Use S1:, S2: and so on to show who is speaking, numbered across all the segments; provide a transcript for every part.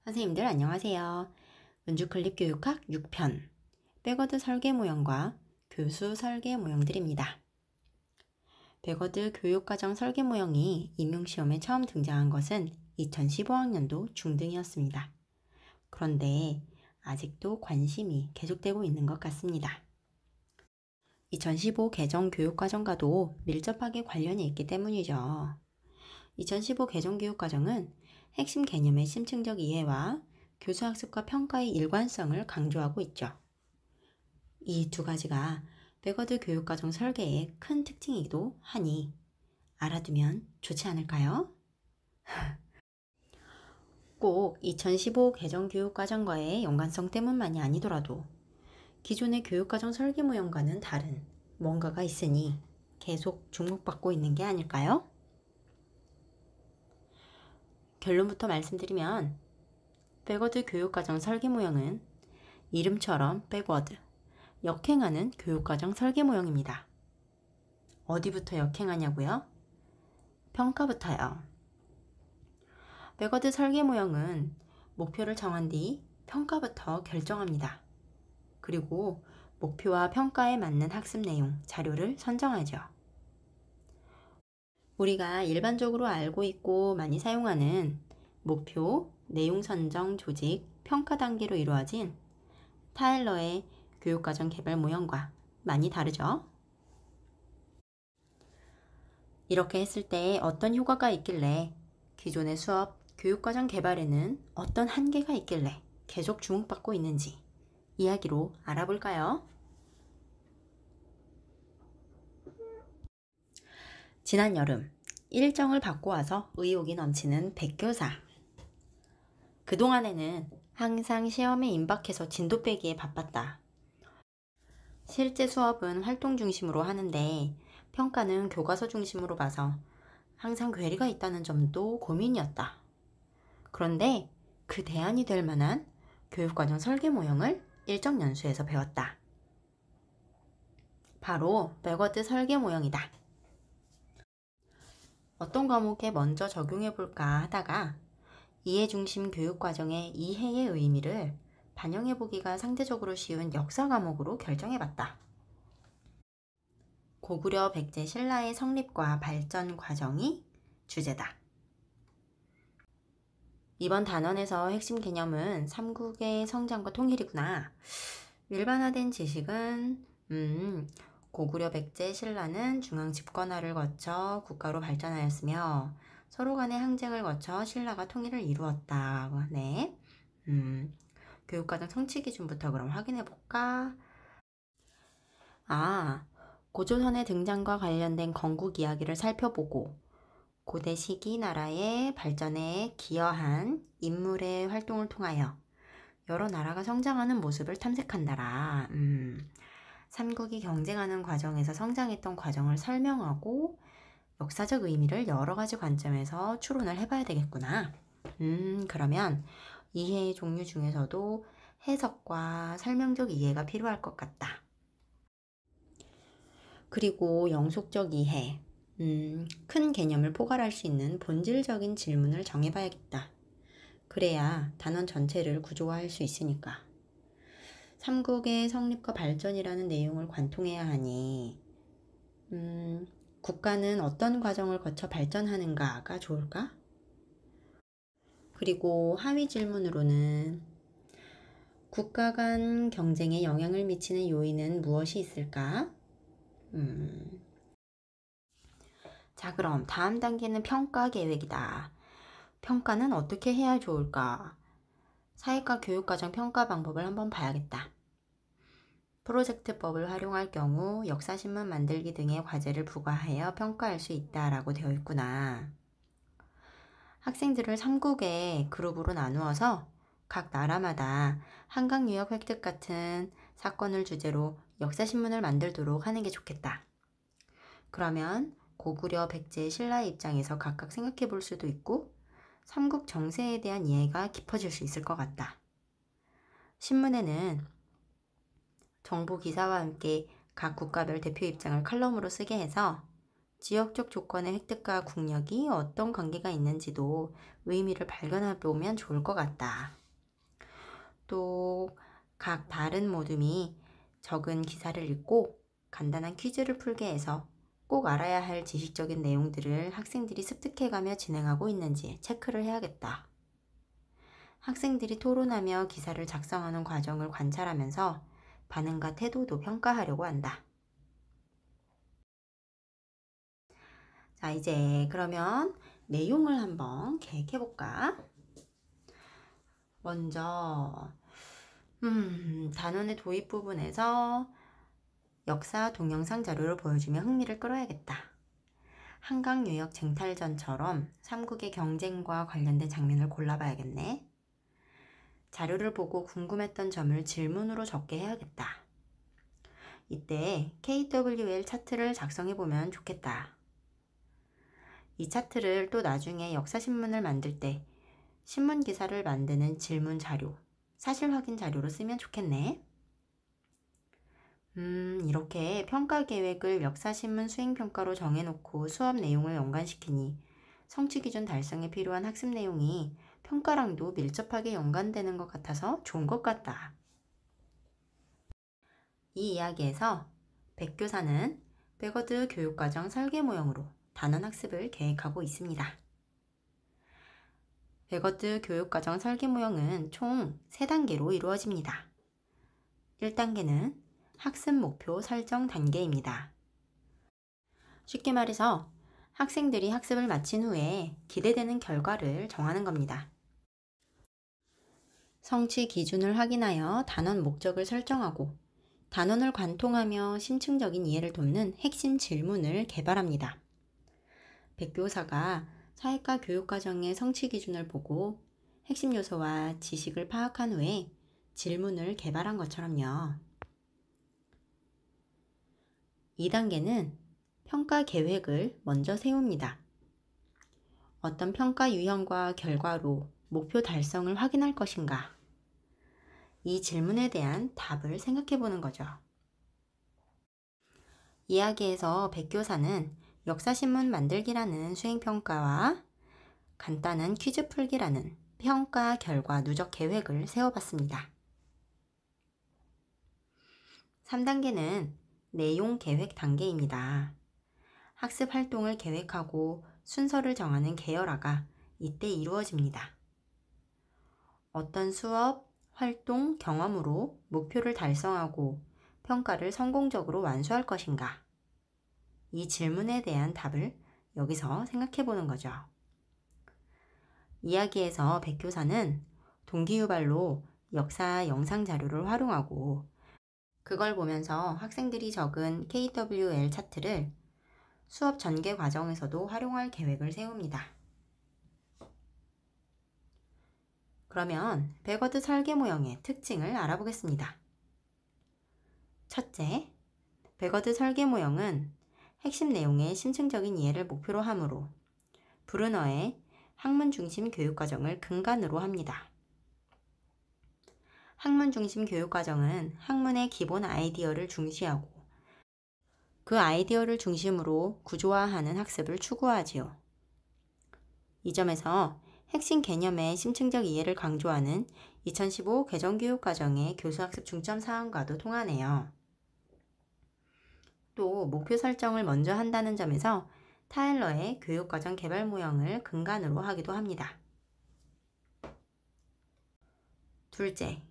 S1: 선생님들 안녕하세요. 은주클립 교육학 6편 백워드 설계 모형과 교수 설계 모형들입니다. 백워드 교육과정 설계 모형이 임용시험에 처음 등장한 것은 2015학년도 중등이었습니다. 그런데 아직도 관심이 계속되고 있는 것 같습니다. 2015 개정 교육과정과도 밀접하게 관련이 있기 때문이죠. 2015 개정 교육과정은 핵심 개념의 심층적 이해와 교수학습과 평가의 일관성을 강조하고 있죠. 이 두 가지가 백워드 교육과정 설계의 큰 특징이기도 하니 알아두면 좋지 않을까요? 꼭 2015 개정 교육과정과의 연관성 때문만이 아니더라도 기존의 교육과정 설계 모형과는 다른 뭔가가 있으니 계속 주목받고 있는 게 아닐까요? 결론부터 말씀드리면 백워드 교육과정 설계 모형은 이름처럼 백워드, 역행하는 교육과정 설계 모형입니다. 어디부터 역행하냐고요? 평가부터요. 백워드 설계 모형은 목표를 정한 뒤 평가부터 결정합니다. 그리고 목표와 평가에 맞는 학습 내용, 자료를 선정하죠. 우리가 일반적으로 알고 있고 많이 사용하는 목표, 내용 선정, 조직, 평가 단계로 이루어진 타일러의 교육과정 개발 모형과 많이 다르죠? 이렇게 했을 때 어떤 효과가 있길래 기존의 수업, 교육과정 개발에는 어떤 한계가 있길래 계속 주목받고 있는지 이야기로 알아볼까요? 지난 여름 일정을 받고 와서 의욕이 넘치는 백교사. 그동안에는 항상 시험에 임박해서 진도 빼기에 바빴다. 실제 수업은 활동 중심으로 하는데 평가는 교과서 중심으로 봐서 항상 괴리가 있다는 점도 고민이었다. 그런데 그 대안이 될 만한 교육과정 설계 모형을 일정 연수에서 배웠다. 바로 백워드 설계 모형이다. 어떤 과목에 먼저 적용해볼까 하다가 이해 중심 교육과정의 이해의 의미를 반영해보기가 상대적으로 쉬운 역사 과목으로 결정해봤다. 고구려 백제 신라의 성립과 발전 과정이 주제다. 이번 단원에서 핵심 개념은 삼국의 성장과 통일이구나. 일반화된 지식은 고구려 백제 신라는 중앙 집권화를 거쳐 국가로 발전하였으며 서로 간의 항쟁을 거쳐 신라가 통일을 이루었다. 네. 교육과정 성취 기준부터 그럼 확인해 볼까? 고조선의 등장과 관련된 건국 이야기를 살펴보고 고대 시기 나라의 발전에 기여한 인물의 활동을 통하여 여러 나라가 성장하는 모습을 탐색한다라. 삼국이 경쟁하는 과정에서 성장했던 과정을 설명하고 역사적 의미를 여러 가지 관점에서 추론을 해봐야 되겠구나. 그러면 이해의 종류 중에서도 해석과 설명적 이해가 필요할 것 같다. 그리고 영속적 이해, 큰 개념을 포괄할 수 있는 본질적인 질문을 정해봐야겠다. 그래야 단원 전체를 구조화할 수 있으니까. 삼국의 성립과 발전이라는 내용을 관통해야 하니 국가는 어떤 과정을 거쳐 발전하는가가 좋을까? 그리고 하위 질문으로는 국가 간 경쟁에 영향을 미치는 요인은 무엇이 있을까? 자, 그럼 다음 단계는 평가 계획이다. 평가는 어떻게 해야 좋을까? 사회과 교육과정 평가 방법을 한번 봐야겠다. 프로젝트법을 활용할 경우 역사신문 만들기 등의 과제를 부과하여 평가할 수 있다라고 되어 있구나. 학생들을 3국의 그룹으로 나누어서 각 나라마다 한강 유역 획득 같은 사건을 주제로 역사신문을 만들도록 하는 게 좋겠다. 그러면 고구려, 백제, 신라의 입장에서 각각 생각해 볼 수도 있고 삼국 정세에 대한 이해가 깊어질 수 있을 것 같다. 신문에는 정보 기사와 함께 각 국가별 대표 입장을 칼럼으로 쓰게 해서 지역적 조건의 획득과 국력이 어떤 관계가 있는지도 의미를 발견해 보면 좋을 것 같다. 또 각 다른 모둠이 적은 기사를 읽고 간단한 퀴즈를 풀게 해서 꼭 알아야 할 지식적인 내용들을 학생들이 습득해가며 진행하고 있는지 체크를 해야겠다. 학생들이 토론하며 기사를 작성하는 과정을 관찰하면서 반응과 태도도 평가하려고 한다. 자, 이제 그러면 내용을 한번 계획해볼까? 먼저 단원의 도입 부분에서 역사 동영상 자료를 보여주며 흥미를 끌어야겠다. 한강 유역 쟁탈전처럼 삼국의 경쟁과 관련된 장면을 골라봐야겠네. 자료를 보고 궁금했던 점을 질문으로 적게 해야겠다. 이때 KWL 차트를 작성해보면 좋겠다. 이 차트를 또 나중에 역사신문을 만들 때 신문 기사를 만드는 질문 자료, 사실 확인 자료로 쓰면 좋겠네. 이렇게 평가 계획을 역사신문 수행평가로 정해놓고 수업 내용을 연관시키니 성취기준 달성에 필요한 학습 내용이 평가랑도 밀접하게 연관되는 것 같아서 좋은 것 같다. 이 이야기에서 백 교사는 백워드 교육과정 설계 모형으로 단원 학습을 계획하고 있습니다. 백워드 교육과정 설계 모형은 총 3단계로 이루어집니다. 1단계는 학습 목표 설정 단계입니다. 쉽게 말해서 학생들이 학습을 마친 후에 기대되는 결과를 정하는 겁니다. 성취 기준을 확인하여 단원 목적을 설정하고 단원을 관통하며 심층적인 이해를 돕는 핵심 질문을 개발합니다. 백교사가 사회과 교육과정의 성취 기준을 보고 핵심 요소와 지식을 파악한 후에 질문을 개발한 것처럼요. 2단계는 평가 계획을 먼저 세웁니다. 어떤 평가 유형과 결과로 목표 달성을 확인할 것인가? 이 질문에 대한 답을 생각해 보는 거죠. 이야기에서 백교사는 역사신문 만들기라는 수행평가와 간단한 퀴즈 풀기라는 평가 결과 누적 계획을 세워봤습니다. 3단계는 내용 계획 단계입니다. 학습 활동을 계획하고 순서를 정하는 계열화가 이때 이루어집니다. 어떤 수업, 활동, 경험으로 목표를 달성하고 평가를 성공적으로 완수할 것인가? 이 질문에 대한 답을 여기서 생각해 보는 거죠. 이야기에서 백교사는 동기유발로 역사 영상 자료를 활용하고 그걸 보면서 학생들이 적은 KWL 차트를 수업 전개 과정에서도 활용할 계획을 세웁니다. 그러면 백워드 설계 모형의 특징을 알아보겠습니다. 첫째, 백워드 설계 모형은 핵심 내용의 심층적인 이해를 목표로 하므로 브루너의 학문 중심 교육과정을 근간으로 합니다. 학문 중심 교육과정은 학문의 기본 아이디어를 중시하고 그 아이디어를 중심으로 구조화하는 학습을 추구하지요. 이 점에서 핵심 개념의 심층적 이해를 강조하는 2015 개정교육과정의 교수학습 중점 사항과도 통하네요. 또 목표 설정을 먼저 한다는 점에서 타일러의 교육과정 개발 모형을 근간으로 하기도 합니다. 둘째,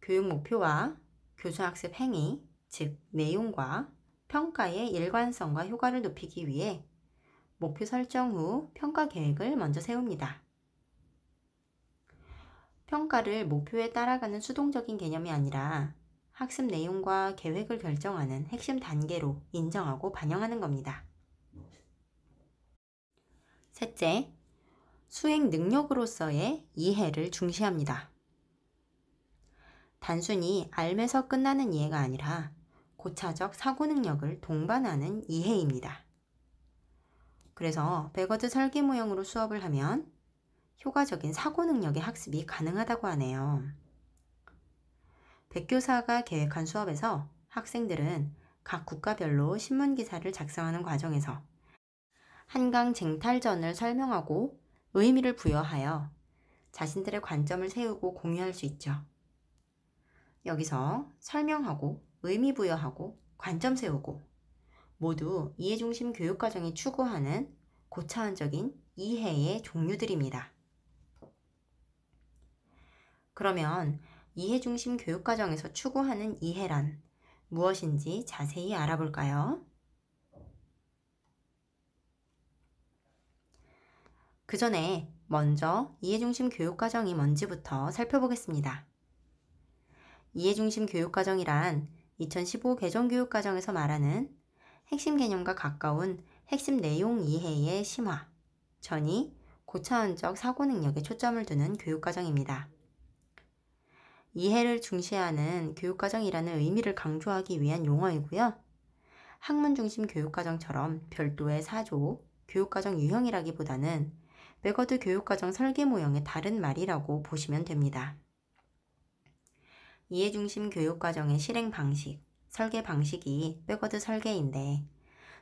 S1: 교육 목표와 교수학습 행위, 즉 내용과 평가의 일관성과 효과를 높이기 위해 목표 설정 후 평가 계획을 먼저 세웁니다. 평가를 목표에 따라가는 수동적인 개념이 아니라 학습 내용과 계획을 결정하는 핵심 단계로 인정하고 반영하는 겁니다. 셋째, 수행 능력으로서의 이해를 중시합니다. 단순히 알면서 끝나는 이해가 아니라 고차적 사고 능력을 동반하는 이해입니다. 그래서 백워드 설계 모형으로 수업을 하면 효과적인 사고 능력의 학습이 가능하다고 하네요. 백교사가 계획한 수업에서 학생들은 각 국가별로 신문 기사를 작성하는 과정에서 한강 쟁탈전을 설명하고 의미를 부여하여 자신들의 관점을 세우고 공유할 수 있죠. 여기서 설명하고 의미 부여하고 관점 세우고 모두 이해중심 교육과정이 추구하는 고차원적인 이해의 종류들입니다. 그러면 이해중심 교육과정에서 추구하는 이해란 무엇인지 자세히 알아볼까요? 그 전에 먼저 이해중심 교육과정이 뭔지부터 살펴보겠습니다. 이해중심 교육과정이란 2015 개정교육과정에서 말하는 핵심 개념과 가까운 핵심 내용 이해의 심화, 전이 고차원적 사고 능력에 초점을 두는 교육과정입니다. 이해를 중시하는 교육과정이라는 의미를 강조하기 위한 용어이고요. 학문 중심 교육과정처럼 별도의 사조, 교육과정 유형이라기보다는 백워드 교육과정 설계 모형의 다른 말이라고 보시면 됩니다. 이해중심 교육과정의 실행 방식, 설계 방식이 백워드 설계인데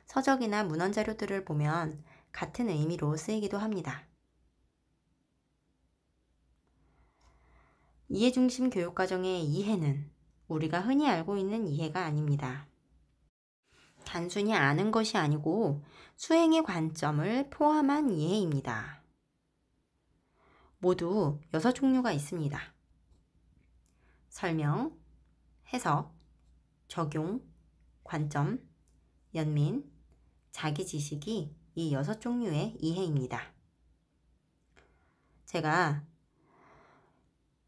S1: 서적이나 문헌 자료들을 보면 같은 의미로 쓰이기도 합니다. 이해중심 교육과정의 이해는 우리가 흔히 알고 있는 이해가 아닙니다. 단순히 아는 것이 아니고 수행의 관점을 포함한 이해입니다. 모두 6종류가 있습니다. 설명, 해석, 적용, 관점, 연민, 자기지식이 이 6종류의 이해입니다. 제가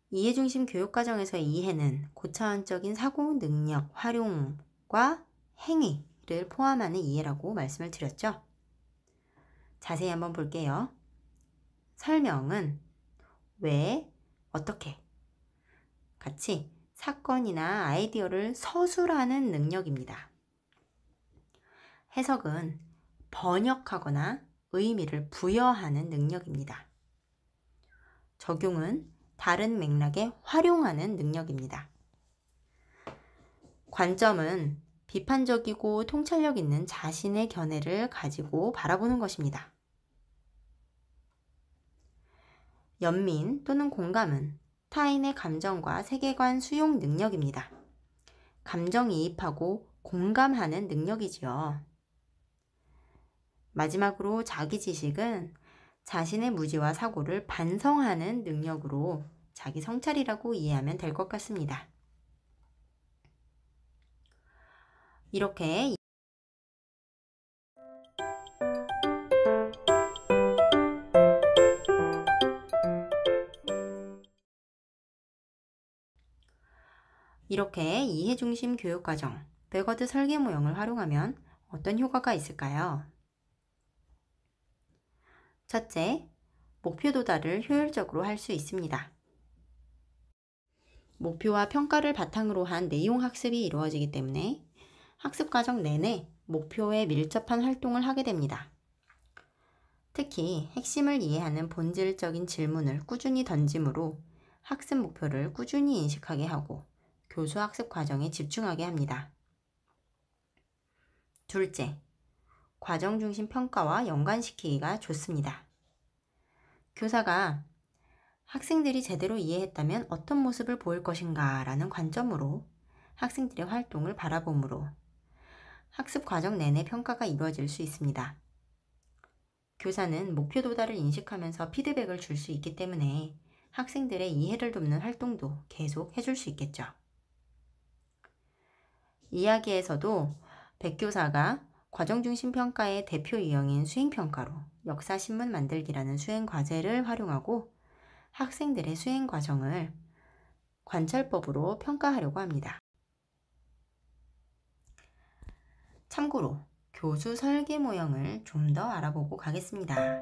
S1: 이해중심 교육과정에서의 이해는 고차원적인 사고 능력 활용과 행위를 포함하는 이해라고 말씀을 드렸죠. 자세히 한번 볼게요. 설명은 왜, 어떻게 같이 사건이나 아이디어를 서술하는 능력입니다. 해석은 번역하거나 의미를 부여하는 능력입니다. 적용은 다른 맥락에 활용하는 능력입니다. 관점은 비판적이고 통찰력 있는 자신의 견해를 가지고 바라보는 것입니다. 연민 또는 공감은 타인의 감정과 세계관 수용 능력입니다. 감정이입하고 공감하는 능력이지요. 마지막으로 자기지식은 자신의 무지와 사고를 반성하는 능력으로 자기 성찰이라고 이해하면 될 것 같습니다. 이렇게 이해중심 교육과정, 백워드 설계 모형을 활용하면 어떤 효과가 있을까요? 첫째, 목표 도달을 효율적으로 할 수 있습니다. 목표와 평가를 바탕으로 한 내용 학습이 이루어지기 때문에 학습 과정 내내 목표에 밀접한 활동을 하게 됩니다. 특히 핵심을 이해하는 본질적인 질문을 꾸준히 던짐으로 학습 목표를 꾸준히 인식하게 하고 교수 학습 과정에 집중하게 합니다. 둘째, 과정 중심 평가와 연관시키기가 좋습니다. 교사가 학생들이 제대로 이해했다면 어떤 모습을 보일 것인가 라는 관점으로 학생들의 활동을 바라보므로 학습 과정 내내 평가가 이루어질 수 있습니다. 교사는 목표 도달을 인식하면서 피드백을 줄 수 있기 때문에 학생들의 이해를 돕는 활동도 계속 해줄 수 있겠죠. 이야기에서도 백교사가 과정중심 평가의 대표 유형인 수행평가로 역사신문 만들기라는 수행과제를 활용하고 학생들의 수행과정을 관찰법으로 평가하려고 합니다. 참고로 교수 설계 모형을 좀 더 알아보고 가겠습니다.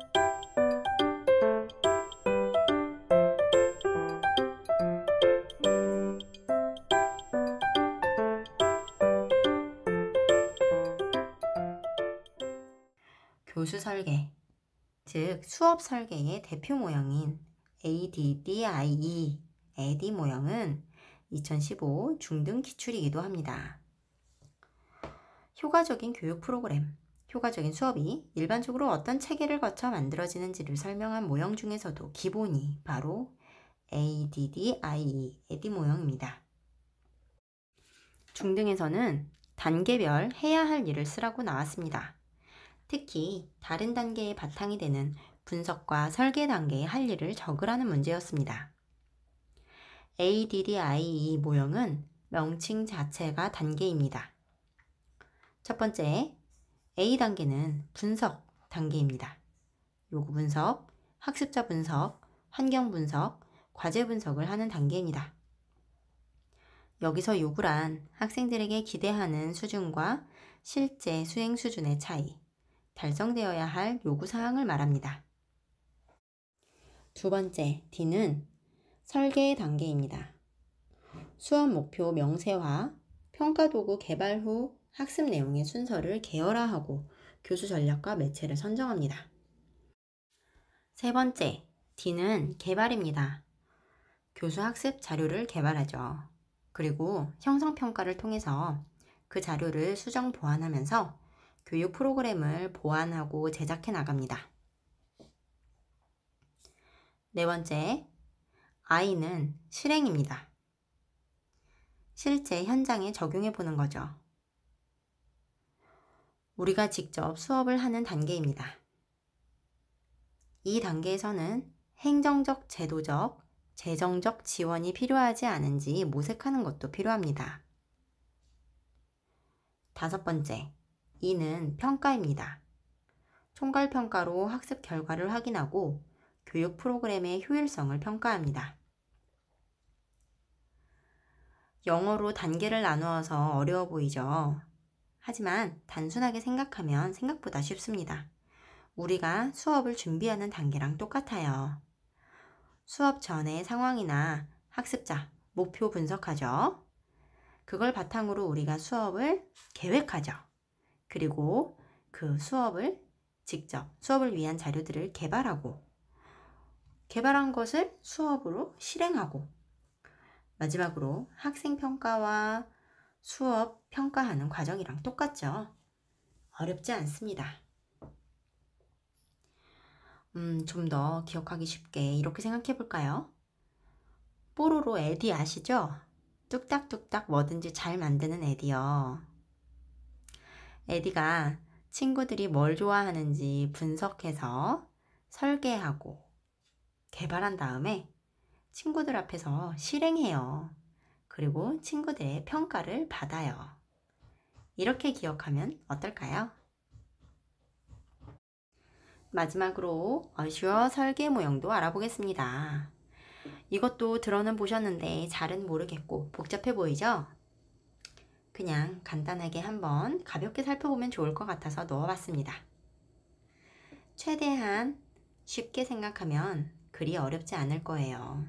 S1: 교수 설계, 즉 수업 설계의 대표 모형인 ADDIE, AD 모형은 2015 중등 기출이기도 합니다. 효과적인 교육 프로그램, 효과적인 수업이 일반적으로 어떤 체계를 거쳐 만들어지는지를 설명한 모형 중에서도 기본이 바로 ADDIE, 에디 모형입니다. 중등에서는 단계별 해야 할 일을 쓰라고 나왔습니다. 특히 다른 단계의 바탕이 되는 분석과 설계 단계의 할 일을 적으라는 문제였습니다. ADDIE 모형은 명칭 자체가 단계입니다. 첫 번째, A 단계는 분석 단계입니다. 요구 분석, 학습자 분석, 환경 분석, 과제 분석을 하는 단계입니다. 여기서 요구란 학생들에게 기대하는 수준과 실제 수행 수준의 차이, 달성되어야 할 요구사항을 말합니다. 두 번째, D는 설계 단계입니다. 수업 목표 명세화, 평가도구 개발 후 학습 내용의 순서를 계열화하고 교수 전략과 매체를 선정합니다. 세 번째, D는 개발입니다. 교수 학습 자료를 개발하죠. 그리고 형성평가를 통해서 그 자료를 수정 보완하면서 교육 프로그램을 보완하고 제작해 나갑니다. 네 번째, I는 실행입니다. 실제 현장에 적용해 보는 거죠. 우리가 직접 수업을 하는 단계입니다. 이 단계에서는 행정적, 제도적, 재정적 지원이 필요하지 않은지 모색하는 것도 필요합니다. 다섯 번째, E는 평가입니다. 총괄평가로 학습 결과를 확인하고 교육 프로그램의 효율성을 평가합니다. 영어로 단계를 나누어서 어려워 보이죠? 하지만 단순하게 생각하면 생각보다 쉽습니다. 우리가 수업을 준비하는 단계랑 똑같아요. 수업 전의 상황이나 학습자, 목표 분석하죠. 그걸 바탕으로 우리가 수업을 계획하죠. 그리고 그 수업을 직접 수업을 위한 자료들을 개발하고 개발한 것을 수업으로 실행하고 마지막으로 학생 평가와 수업 평가하는 과정이랑 똑같죠. 어렵지 않습니다. 좀 더 기억하기 쉽게 이렇게 생각해 볼까요? 뽀로로 에디 아시죠? 뚝딱뚝딱 뭐든지 잘 만드는 에디요. 에디가 친구들이 뭘 좋아하는지 분석해서 설계하고 개발한 다음에 친구들 앞에서 실행해요. 그리고 친구들의 평가를 받아요. 이렇게 기억하면 어떨까요? 마지막으로 어슈어 설계 모형도 알아보겠습니다. 이것도 들어는 보셨는데 잘은 모르겠고 복잡해 보이죠? 그냥 간단하게 한번 가볍게 살펴보면 좋을 것 같아서 넣어봤습니다. 최대한 쉽게 생각하면 그리 어렵지 않을 거예요.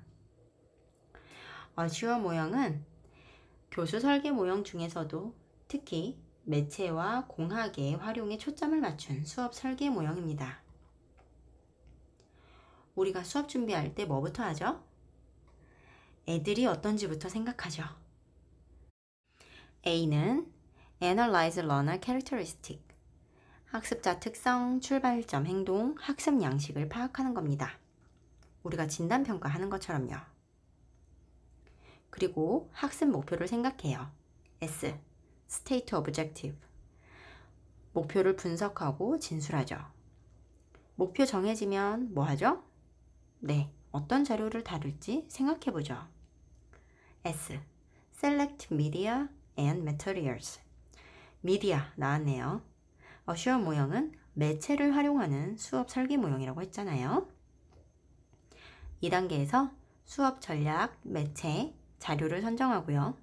S1: 어슈어 모형은 교수 설계 모형 중에서도 특히 매체와 공학의 활용에 초점을 맞춘 수업 설계 모형입니다. 우리가 수업 준비할 때 뭐부터 하죠? 애들이 어떤지부터 생각하죠. A는 Analyze Learner Characteristic, 학습자 특성, 출발점, 행동, 학습 양식을 파악하는 겁니다. 우리가 진단평가하는 것처럼요. 그리고 학습 목표를 생각해요. S, State Objective, 목표를 분석하고 진술하죠. 목표 정해지면 뭐 하죠? 네, 어떤 자료를 다룰지 생각해보죠. S, Select Media and Materials, 미디어 나왔네요. 어슈어 모형은 매체를 활용하는 수업 설계 모형이라고 했잖아요. 2단계에서 수업 전략, 매체, 자료를 선정하고요.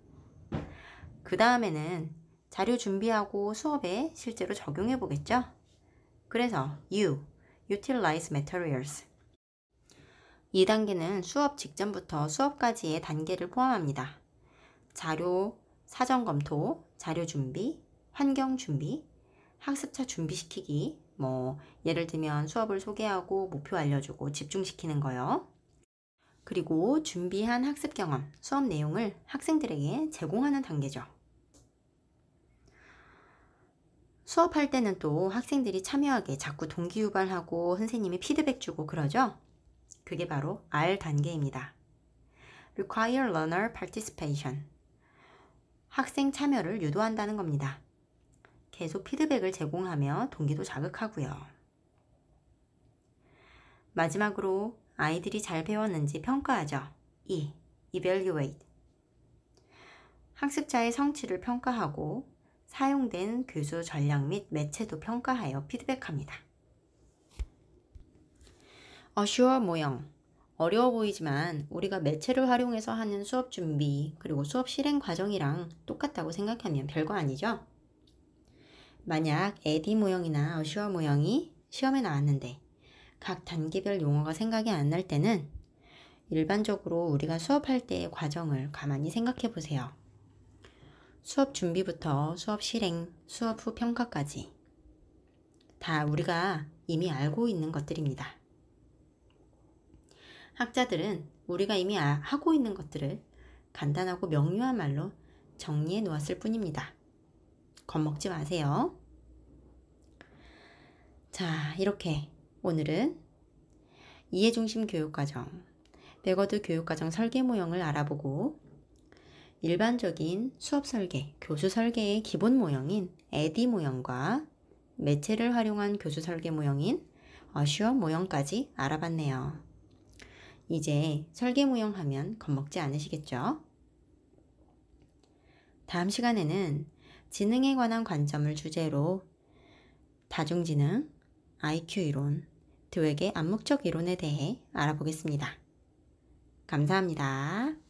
S1: 그 다음에는 자료 준비하고 수업에 실제로 적용해 보겠죠? 그래서 U, Utilize Materials. 2단계는 수업 직전부터 수업까지의 단계를 포함합니다. 자료, 사전 검토, 자료 준비, 환경 준비, 학습자 준비시키기, 예를 들면 수업을 소개하고 목표 알려주고 집중시키는 거요. 그리고 준비한 학습 경험, 수업 내용을 학생들에게 제공하는 단계죠. 수업할 때는 또 학생들이 참여하게 자꾸 동기유발하고 선생님이 피드백 주고 그러죠? 그게 바로 R 단계입니다. Require learner participation. 학생 참여를 유도한다는 겁니다. 계속 피드백을 제공하며 동기도 자극하고요. 마지막으로 아이들이 잘 배웠는지 평가하죠. E. Evaluate. 학습자의 성취를 평가하고 사용된 교수 전략 및 매체도 평가하여 피드백합니다. Assure 모형. 어려워 보이지만 우리가 매체를 활용해서 하는 수업 준비 그리고 수업 실행 과정이랑 똑같다고 생각하면 별거 아니죠? 만약 AD 모형이나 Assure 모형이 시험에 나왔는데 각 단계별 용어가 생각이 안 날 때는 일반적으로 우리가 수업할 때의 과정을 가만히 생각해 보세요. 수업 준비부터 수업 실행, 수업 후 평가까지 다 우리가 이미 알고 있는 것들입니다. 학자들은 우리가 이미 하고 있는 것들을 간단하고 명료한 말로 정리해 놓았을 뿐입니다. 겁먹지 마세요. 자, 이렇게 오늘은 이해중심 교육과정, 백워드 교육과정 설계 모형을 알아보고 일반적인 수업 설계, 교수 설계의 기본 모형인 AD 모형과 매체를 활용한 교수 설계 모형인 Assure 모형까지 알아봤네요. 이제 설계 모형 하면 겁먹지 않으시겠죠? 다음 시간에는 지능에 관한 관점을 주제로 다중지능, IQ 이론, 드웨의 암묵적 이론에 대해 알아보겠습니다. 감사합니다.